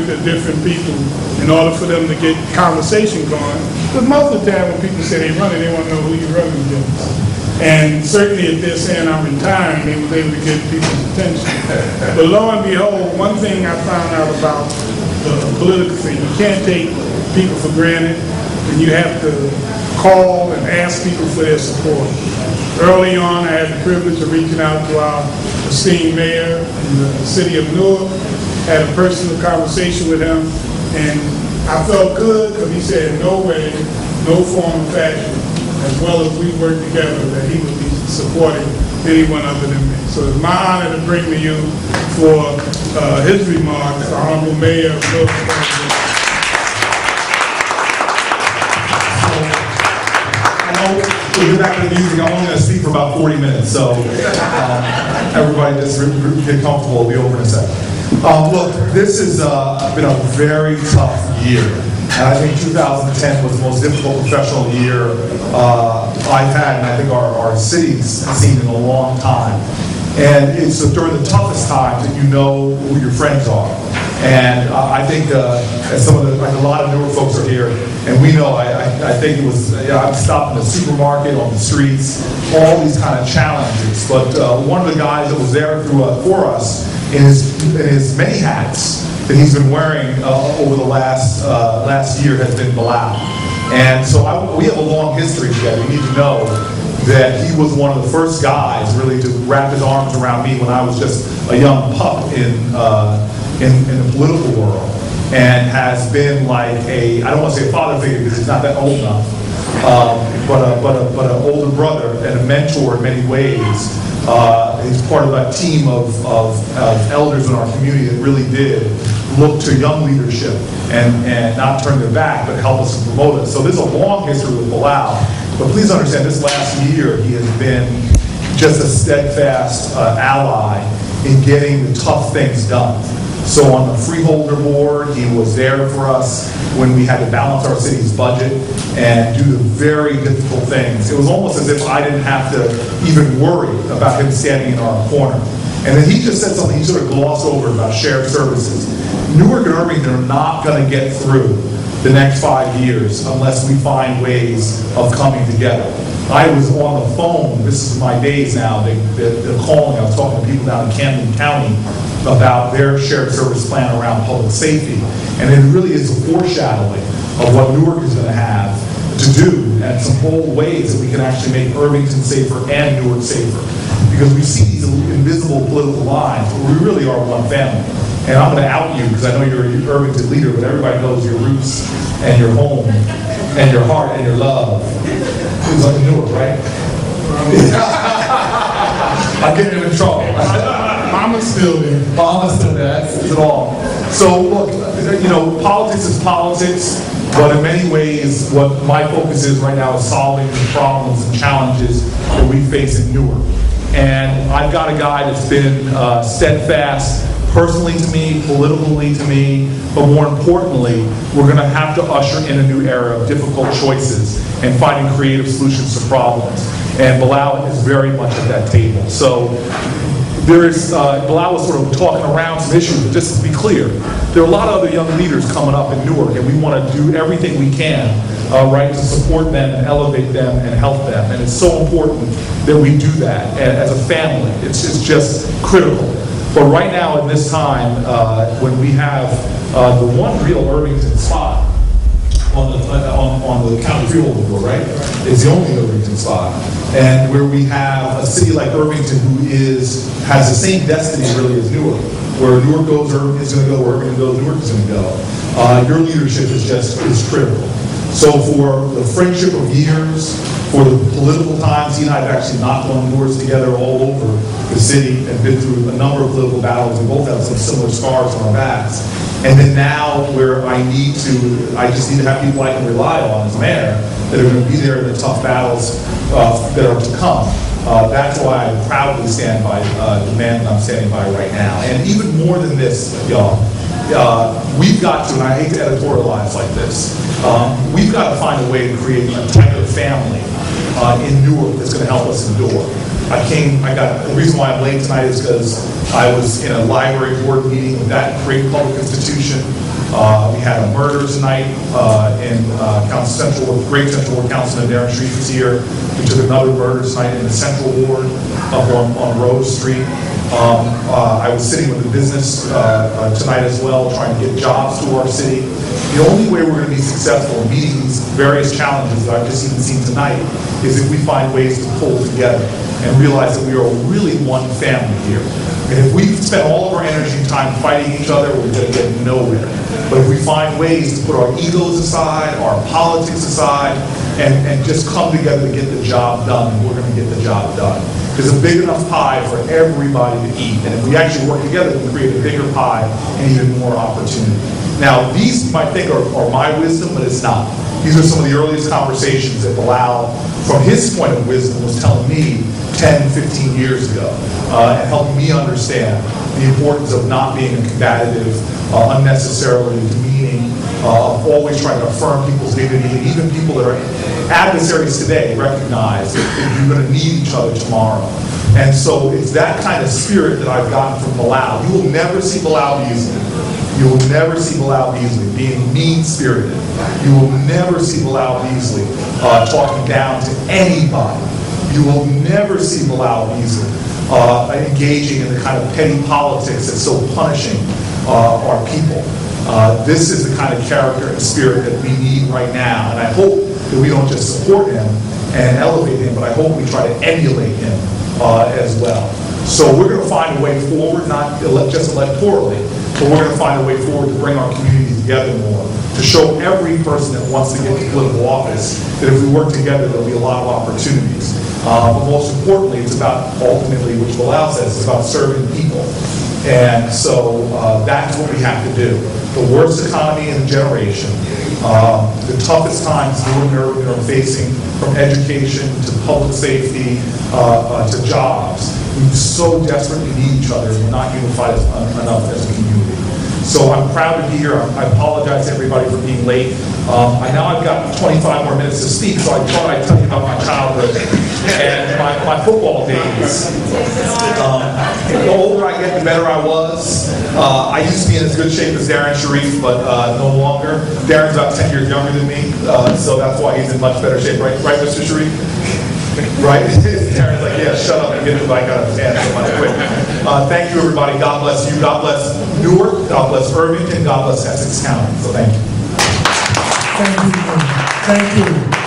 to different people in order for them to get conversation going. Because most of the time when people say they running, they want to know who you're running against. And certainly if they're saying I'm retiring, they was able to get people's attention. But lo and behold, one thing I found out about the political thing, you can't take people for granted, and you have to call and ask people for their support. Early on, I had the privilege of reaching out to our esteemed mayor in the city of Newark, had a personal conversation with him, and I felt good because he said no way, no form of fashion, as well as we work together, that he would be supporting anyone other than me. So it's my honor to bring to you for his remarks, the Honorable Mayor of Newark. We'll get back to the music. I'm only going to speak for about 40 minutes, so everybody just get comfortable. We'll be over in a second. Look, this has been a very tough year. And I think 2010 was the most difficult professional year I've had, and I think our city's seen in a long time. And it's during the toughest times that you know who your friends are. And I think, as some of the, like a lot of newer folks are here, and we know, I think it was, I'm stopped in the supermarket, on the streets, all these kind of challenges. But one of the guys that was there for us in his many hats that he's been wearing over the last year has been Beasley. And so we have a long history together. You need to know that he was one of the first guys really to wrap his arms around me when I was just a young pup in the political world, and has been like I don't want to say a father figure because he's not that old enough, but an older brother and a mentor in many ways. He's part of a team of elders in our community that really did look to young leadership and not turn their back, but help us and promote us. So there's a long history with Bilal, but please understand this last year he has been just a steadfast ally in getting the tough things done. So on the Freeholder board, he was there for us when we had to balance our city's budget and do the very difficult things. It was almost as if I didn't have to even worry about him standing in our corner. And then he just said something he sort of glossed over about shared services. Newark and Irvington are not going to get through the next 5 years unless we find ways of coming together. I was on the phone, this is my days now, they're calling, I was talking to people down in Camden County about their shared service plan around public safety. And it really is a foreshadowing of what Newark is going to have to do and some bold ways that we can actually make Irvington safer and Newark safer. Because we see these invisible political lines, but we really are one family. And I'm going to out you because I know you're an Irvington leader, but everybody knows your roots and your home and your heart and your love. It's like Newark, right? I'm getting him in trouble. Mama's still there. Mama's still there. That's it all. So look, you know, politics is politics, but in many ways, what my focus is right now is solving the problems and challenges that we face in Newark. And I've got a guy that's been steadfast personally to me, politically to me, but more importantly, we're going to have to usher in a new era of difficult choices and finding creative solutions to problems. And Bilal is very much at that table. So Bilal was sort of talking around some issues, but just to be clear, there are a lot of other young leaders coming up in Newark, and we want to do everything we can, right, to support them and elevate them and help them. And it's so important that we do that as a family. It's just critical. But right now, in this time, when we have the one real Irvington spot on the county freeholder board, right? It's the only Irvington spot. And where we have a city like Irvington who has the same destiny really as Newark. Where Newark goes, Irvington is going to go. Where Irvington goes, Newark is going to go. Your leadership is critical. So for the friendship of years, for the political times, he and I have actually knocked on doors together all over the city and been through a number of political battles. We both have some similar scars on our backs. And then now where I just need to have people I can rely on as mayor that are going to be there in the tough battles that are to come. That's why I proudly stand by the man that I'm standing by right now. And even more than this, y'all, we've got to, and I hate to editorialize like this, we've got to find a way to create a tighter family in Newark that's going to help us endure. The reason why I'm late tonight is because I was in a library board meeting with that great public institution had a murder tonight in Great Central Ward. Councilman Darren Street was here. We took another murder tonight in the Central Ward up on Rose Street. I was sitting with the business tonight as well, trying to get jobs to our city. The only way we're going to be successful in meeting these various challenges that I've just even seen tonight is if we find ways to pull together and realize that we are really one family here. And if we spend all of our energy and time fighting each other, we're going to get nowhere. But if we find ways to put our egos aside, our politics aside, and just come together to get the job done, we're going to get the job done. There's a big enough pie for everybody to eat. And if we actually work together, we can create a bigger pie and even more opportunity. Now, these you might think are my wisdom, but it's not. These are some of the earliest conversations that Bilal, from his point of wisdom, was telling me 10, 15 years ago, and helping me understand the importance of not being a combative, unnecessarily demeaning, always trying to affirm people's dignity, and even people that are adversaries today recognize that you're going to need each other tomorrow. And so it's that kind of spirit that I've gotten from Bilal. You will never see Bilal Beasley. You will never see Bilal Beasley being mean-spirited. You will never see Bilal Beasley talking down to anybody. You will never see Bilal Beasley engaging in the kind of petty politics that's so punishing our people. This is the kind of character and spirit that we need right now. And I hope that we don't just support him and elevate him, but I hope we try to emulate him as well. So we're going to find a way forward, not just electorally, but we're going to find a way forward to bring our community together more, to show every person that wants to get to political office that if we work together, there'll be a lot of opportunities. But most importantly, it's about, ultimately, which Bilal says, it's about serving people. And so that's what we have to do. The worst economy in a generation, the toughest times we are facing, from education to public safety to jobs. We so desperately need each other, and we're not unified enough as a community. So I'm proud to be here. I apologize to everybody for being late. Now I've got 25 more minutes to speak, so I thought I'd tell you about my childhood and my football days. The older I get, the better I was. I used to be in as good shape as Darren Sharif, but no longer. Darren's about 10 years younger than me, so that's why he's in much better shape. Right, Mr. Sharif? Right? Darren's like, yeah, shut up and get the mic out of his hand so much quick. Thank you, everybody. God bless you. God bless Newark. God bless Irvington. God bless Essex County. So thank you. Thank you. Thank you.